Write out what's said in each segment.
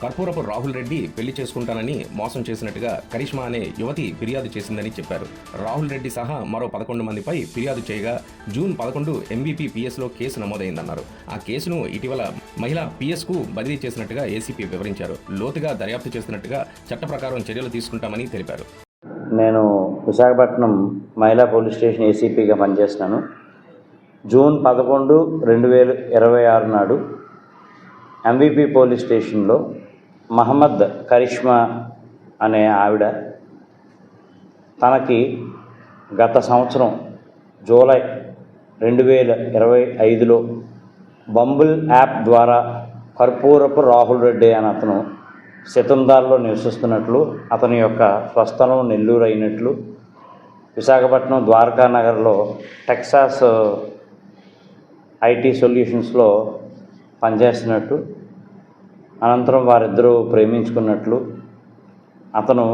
కర్పూరపు రాహుల్ రెడ్డి పెళ్లి చేసుకుంటానని మోసం చేసినట్టుగా కరిష్మా అనే యువతి ఫిర్యాదు చేసిందని చెప్పారు. రాహుల్ రెడ్డి సహా మరో 11 మందిపై ఫిర్యాదు చేయగా జూన్ 11 ఎంబీపీ పిఎస్లో కేసు నమోదైందన్నారు. ఆ కేసును ఇటీవల మహిళా పిఎస్కు బదిలీ చేసినట్టుగా ఏసీపీ వివరించారు. లోతుగా దర్యాప్తు చేస్తున్నట్టుగా చట్ట ప్రకారం చర్యలు తీసుకుంటామని తెలిపారు. నేను విశాఖపట్నం మహిళా పోలీస్ స్టేషన్ ఏసీపీగా పనిచేస్తున్నాను. జూన్ 11, 2026 నాడు ఎంవీపీ పోలీస్ స్టేషన్లో మహమ్మద్ కరిష్మా అనే ఆవిడ తనకి గత సంవత్సరం జూలై 2025లో బంబుల్ యాప్ ద్వారా కర్పూరపు రాహుల్ రెడ్డి అని అతను సితందార్లో నివసిస్తున్నట్లు, అతని యొక్క స్వస్థలం నెల్లూరు అయినట్లు, విశాఖపట్నం ద్వారకా నగర్లో టెక్సాస్ ఐటీ సొల్యూషన్స్లో పనిచేస్తున్నట్టు, అనంతరం వారిద్దరూ ప్రేమించుకున్నట్లు, అతను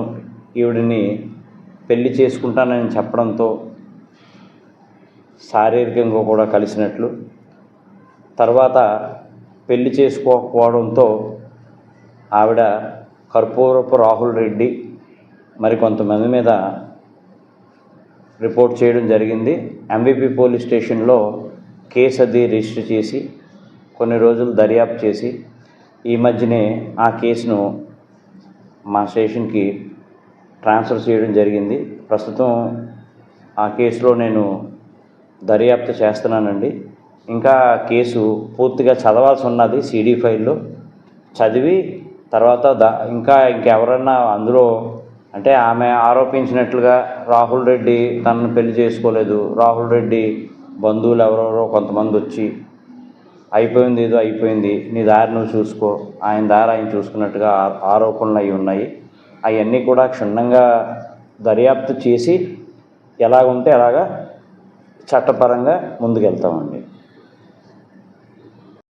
ఈవిడిని పెళ్లి చేసుకుంటానని చెప్పడంతో శారీరకంగా కూడా కలిసినట్లు, తర్వాత పెళ్లి చేసుకోకపోవడంతో ఆవిడ కర్పూరపు రాహుల్ రెడ్డి మరికొంతమంది మీద రిపోర్ట్ చేయడం జరిగింది. ఎంవీపీ పోలీస్ స్టేషన్లో కేసు అది రిజిస్టర్ చేసి కొన్ని రోజులు దర్యాప్తు చేసి ఈ మధ్యనే ఆ కేసును మా స్టేషన్కి ట్రాన్స్ఫర్ చేయడం జరిగింది. ప్రస్తుతం ఆ కేసులో నేను దర్యాప్తు చేస్తున్నానండి. ఇంకా కేసు పూర్తిగా చదవాల్సి ఉన్నది. సిడీ ఫైల్లో చదివి తర్వాత ఇంకెవరన్నా అందులో అంటే ఆమె ఆరోపించినట్లుగా రాహుల్ రెడ్డి తనను పెళ్లి చేసుకోలేదు, రాహుల్ రెడ్డి బంధువులు ఎవరెవరో కొంతమంది వచ్చి అయిపోయింది, ఏదో అయిపోయింది, నీ దారి నువ్వు చూసుకో, ఆయన దారి ఆయన చూసుకున్నట్టుగా ఆరోపణలు అవి ఉన్నాయి. అవన్నీ కూడా క్షుణ్ణంగా దర్యాప్తు చేసి ఎలాగుంటే అలాగా చట్టపరంగా ముందుకెళ్తామండి.